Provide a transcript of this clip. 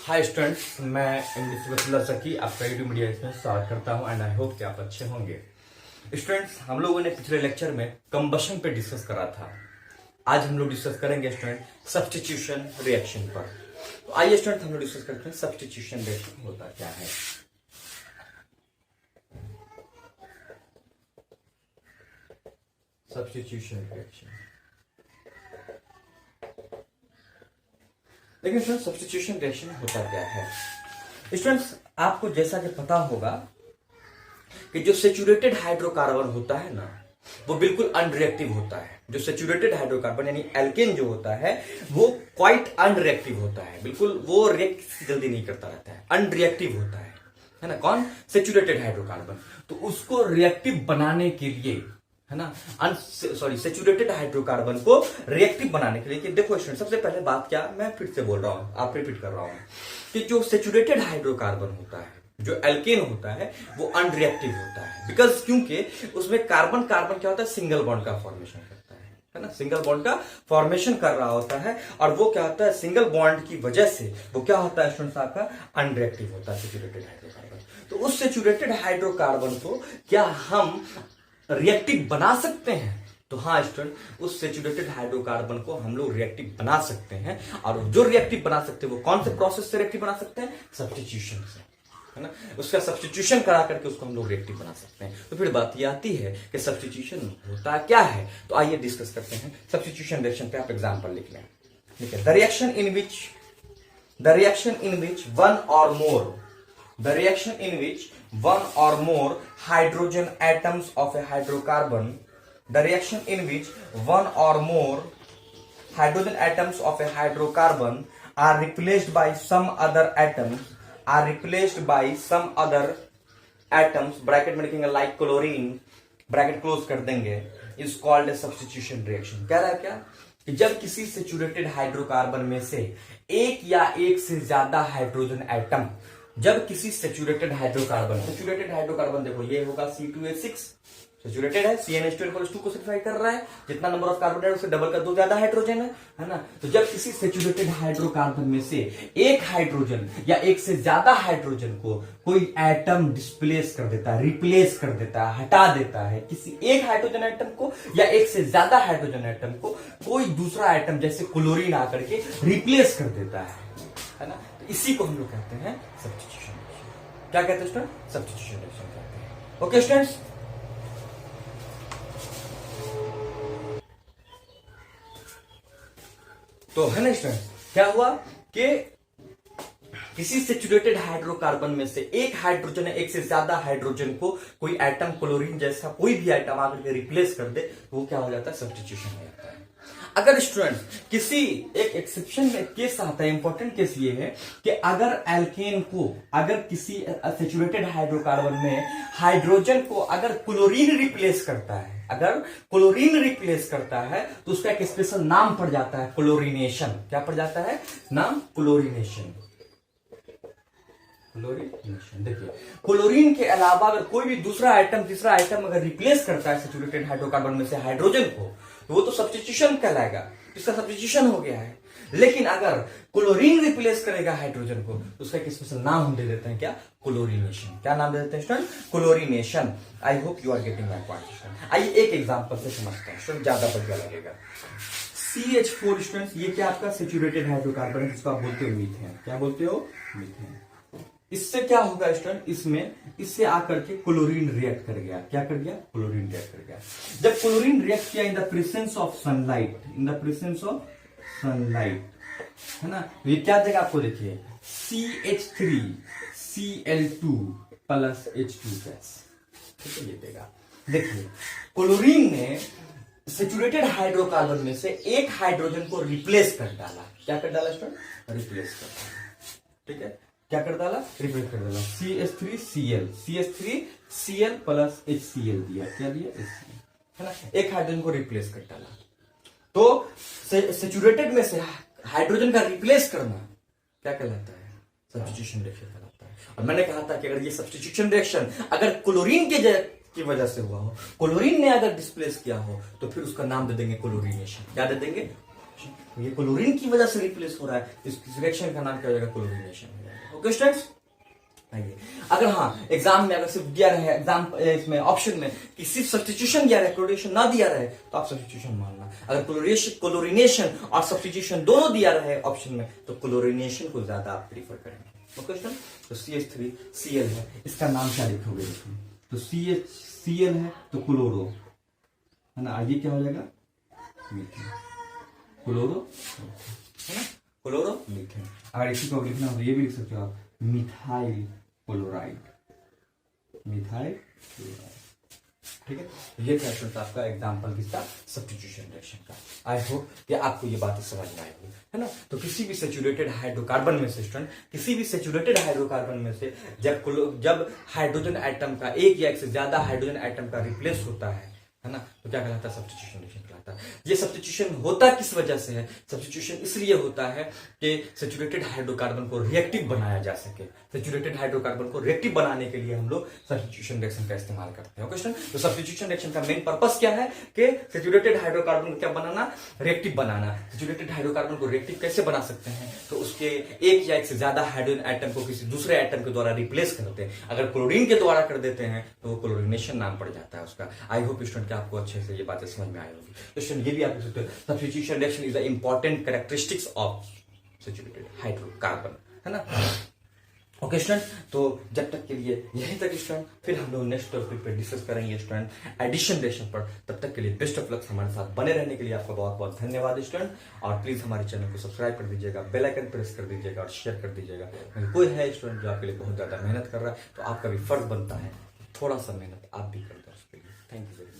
Hi students, मैं English सकी आपका यूट्यूब मीडिया इसमें स्वागत करता हूं एंड आई होप कि आप अच्छे होंगे। स्टूडेंट्स, हम लोगों ने पिछले लेक्चर में कंबशन पे डिस्कस करा था। आज हम लोग डिस्कस करेंगे स्टूडेंट सब्स्टिट्यूशन रिएक्शन पर। तो आइए स्टूडेंट हम लोग डिस्कस करते हैं सब्स्टिट्यूशन रिएक्शन होता क्या है। सब्स्टिट्यूशन रिएक्शन लेकिन स्टूडेंट सब्स्टिट्यूशन रिएक्शन होता क्या है। स्टूडेंट्स, आपको जैसा कि पता होगा कि जो सेचुरेटेड हाइड्रोकार्बन होता है ना, वो बिल्कुल अनरिएक्टिव होता है। जो सेचुरेटेड हाइड्रोकार्बन यानी एल्केन जो होता है वो क्वाइट अनरिएक्टिव होता है। बिल्कुल वो रिएक्ट जल्दी नहीं करता रहता है, अनरिएक्टिव होता है ना। कौन? Saturated hydrocarbon. तो उसको रिएक्टिव बनाने के लिए, है ना, सेचुरेटेड हाइड्रोकार्बन को रिएक्टिव बनाने के लिए, कि देखो स्टूडेंट, सबसे पहले बात क्या, मैं फिर से बोल रहा हूं, आप रिपीट कर रहा हूं कि जो सेचुरेटेड हाइड्रोकार्बन होता है, जो एल्केन होता है, वो अनरिएक्टिव होता है। बिकॉज क्योंकि उसमें कार्बन कार्बन क्या होता है, सिंगल बॉन्ड का फॉर्मेशन करता है ना, सिंगल बॉन्ड का फॉर्मेशन कर रहा होता है। और वो क्या होता है, सिंगल बॉन्ड की वजह से वो क्या होता है स्टूडेंट्स, आपका अनरिएक्टिव होता है सेचुरेटेड हाइड्रोकार्बन। तो उस सेचुरेटेड हाइड्रोकार्बन को क्या हम रिएक्टिव बना सकते हैं? तो हाँ स्टूडेंट, उस सेचुरेटेड हाइड्रोकार्बन को हम लोग रिएक्टिव बना सकते हैं। और जो रिएक्टिव बना सकते हैं वो कौन से प्रोसेस से रिएक्टिव बना सकते हैं? सब्स्टिट्यूशन से, है ना। उसका सब्स्टिट्यूशन करा करके उसको हम लोग रिएक्टिव बना सकते हैं। तो फिर बात ये आती है कि सब्स्टिट्यूशन होता क्या है। तो आइए डिस्कस करते हैं सब्स्टिट्यूशन रिएक्शन पे। आप एग्जांपल लिख लें। ठीक है, the reaction in which one or more hydrogen atoms of a hydrocarbon, the reaction in which one or more hydrogen atoms of a hydrocarbon are replaced by some other atoms, bracket में लिखेंगे like chlorine, bracket close कर देंगे, is called a substitution reaction। कह रहा है क्या कि जब किसी सेचुरेटेड हाइड्रोकार्बन में से एक या एक से ज्यादा हाइड्रोजन एटम, जब किसी सेचुरेटेड हाइड्रोकार्बन देखो, ये होगा C2H6, सेचुरेटेड है, CnH2 को सेटिस्फाई कर रहा है। जितना नंबर ऑफ कार्बन है उससे डबल का 2 ज्यादा हाइड्रोजन है ना। तो जब किसी सेचुरेटेड हाइड्रोकार्बन में से एक हाइड्रोजन या एक से ज्यादा हाइड्रोजन को कोई एटम डिस्प्लेस कर देता है, रिप्लेस कर देता है, हटा देता है, किसी एक हाइड्रोजन एटम को या एक से ज्यादा हाइड्रोजन एटम को कोई दूसरा एटम जैसे क्लोरीन आकर के रिप्लेस कर देता है ना, तो इसी को हम लोग कहते हैं सब्स्टिट्यूशन रिएक्शन। क्या कहते हैं स्टूडेंट? सब्स्टिट्यूशन रिएक्शन कहते हैं। ओके स्टूडेंट्स, तो है ना स्टूडेंट, क्या हुआ कि किसी सेचुरेटेड हाइड्रोकार्बन में से एक हाइड्रोजन है, एक से ज्यादा हाइड्रोजन को कोई एटम क्लोरीन जैसा कोई भी एटम आकर के रिप्लेस कर दे, वो क्या हो जाता है? सब्स्टिट्यूशन हो जाता है। अगर स्टूडेंट किसी एक एक्सेप्शन में केस आता है, इंपॉर्टेंट केस ये है कि अगर एल्केन को, अगर किसी सेचुरेटेड हाइड्रोकार्बन में हाइड्रोजन को अगर क्लोरीन रिप्लेस करता है, तो उसका एक स्पेशल नाम पड़ जाता है, क्लोरीनेशन। क्या पड़ जाता है नाम? क्लोरीनेशन। देखिए, क्लोरीन के अलावा अगर कोई भी दूसरा आइटम, तीसरा आइटम अगर रिप्लेस करता है सेचुरेटेड हाइड्रोकार्बन में से हाइड्रोजन को, तो वो तो सब्स्टिट्यूशन कहलाएगा, इसका सब्स्टिट्यूशन हो गया है। लेकिन अगर क्लोरीन रिप्लेस करेगा हाइड्रोजन को, तो उसका एक स्पेशल नाम हम दे देते हैं, क्या? क्लोरीनेशन। क्या नाम दे देते हैं student? Chlorination. I hope you are getting my point. आइए एक एग्जांपल से समझते हैं स्टूडेंट, ज्यादा बढ़िया लगेगा। CH4 स्टूडेंट्स, ये क्या आपका सेचुरेटेड हाइड्रोकार्बन है, जिसको आप बोलते हो मीथेन। क्या बोलते हो? मीथेन। इससे क्या होगा स्टूडेंट, इससे आकर के क्लोरीन रिएक्ट कर गया। क्या कर गया? क्लोरीन रिएक्ट कर गया। जब क्लोरीन रिएक्ट किया in the presence of sunlight, है ना, तो ये क्या देगा आपको? देखिए, CH3Cl2 प्लस H2 गैस, ठीक है, ये देगा। देखिए, क्लोरीन ने सेचुरेटेड हाइड्रोकार्बन में से एक हाइड्रोजन को रिप्लेस कर डाला। क्या कर डाला स्टूडेंट? रिप्लेस कर डाला। ठीक है, क्या कर डाला? रिप्लेस कर डाला। CH3Cl प्लस HCl दिया। क्या दिया? HCl, है ना, एक हाइड्रोजन को रिप्लेस कर डाला। तो सेचुरेटेड में से हाइड्रोजन का रिप्लेस करना क्या कहलाता है? सब्स्टिट्यूशन रिएक्शन कहलाता है। और मैंने कहा था कि अगर ये सब्स्टिट्यूशन रिएक्शन अगर क्लोरीन की वजह से हुआ हो, क्लोरीन ने अगर डिस्प्लेस किया हो, तो फिर उसका नाम दे देंगे क्लोरीनेशन। क्या दे देंगे? तो ये क्लोरीन की वजह से रिप्लेस हो रहा है, इस रिएक्शन का नाम क्या हो जाएगा, क्लोरीनेशन हो जाएगा। ओके स्टूडेंट्स, आइए अगर हाँ एग्जाम में अगर सिर्फ दिया रहे एग्जाम इसमें ऑप्शन में कि सिर्फ सब्स्टिट्यूशन दिया रहे, क्लोरीनेशन ना दिया रहे, तो आप सब्स्टिट्यूशन मानना। अगर क्लोरीनेशन और सब्स्टिट्यूशन दोनों दिया रहे ऑप्शन में, तो क्लोरीनेशन को ज्यादा आप प्रीफर करेंगे। ओके स्टूडेंट, तो CH3Cl है, इसका नाम क्या लिखोगे इसमें, तो CHCl है तो क्लोरो है ना, आगे क्या हो जाएगा, मीथेन, क्लोरो है ना, क्लोरो मीथेन। अगर इसी को लिखना हो तो ये भी लिख सकते हो आप, मिथाइल क्लोराइड, मिथाइल क्लोराइड। ठीक है, ये था स्टूडेंट आपका एग्जांपल किसका, सब्स्टिट्यूशन रिएक्शन का। आई होप कि आपको ये बातें समझ में आएगी, है ना। तो किसी भी सैचुरेटेड हाइड्रोकार्बन में से स्टूडेंट, किसी भी सैचुरेटेड हाइड्रोकार्बन में से जब हाइड्रोजन एटम का एक या एक से ज्यादा हाइड्रोजन एटम का रिप्लेस होता है ना, तो क्या कहलाता है, सब्स्टिट्यूशन रिएक्शन कहलाता है। ये सब्स्टिट्यूशन होता किस वजह से है, सब्स्टिट्यूशन इसलिए होता है कि सैचुरेटेड हाइड्रोकार्बन को रिएक्टिव बनाया जा सके। सैचुरेटेड हाइड्रोकार्बन को रिएक्टिव बनाने के लिए हम लोग सब्स्टिट्यूशन रिएक्शन का इस्तेमाल करते हैं। ओके स्टूडेंट, तो सब्स्टिट्यूशन रिएक्शन का मेन पर्पस क्या है कि सैचुरेटेड हाइड्रोकार्बन को क्या बनाना, रिएक्टिव बनाना। सैचुरेटेड हाइड्रोकार्बन को रिएक्टिव कैसे बना सकते हैं, तो उसके एक या एक से ज्यादा हाइड्रोजन एटम को किसी दूसरे एटम के द्वारा रिप्लेस करते हैं। अगर क्लोरीन के द्वारा कर देते हैं तो वो क्लोरीनेशन नाम पड़ जाता है उसका। आई होप स्टूडेंट कि आपको अच्छे से ये बातें समझ में आई होगी। तो स्टूडेंट ये भी आप लिख सकते हो, substitution reaction is the important characteristics of saturated hydrocarbon, है ना। ओके स्टूडेंट, तो जब तक के लिए यहीं तक स्टूडेंट, फिर हम लोग नेक्स्ट टॉपिक पे डिस्कस करेंगे स्टूडेंट एडिशन रिएक्शन पर। तब तक के लिए बेस्ट ऑफ लक, हमारे साथ बने रहने के लिए आपका बहुत बहुत धन्यवाद स्टूडेंट। और प्लीज हमारे चैनल को सब्सक्राइब कर दीजिएगा, बेल आइकन प्रेस कर दीजिएगा और शेयर कर दीजिएगा। कोई है स्टूडेंट जो आपके लिए बहुत ज्यादा मेहनत कर रहा है, तो आपका भी फर्ज बनता है थोड़ा सा मेहनत आप भी कर दो उसके लिए। Thank you very much.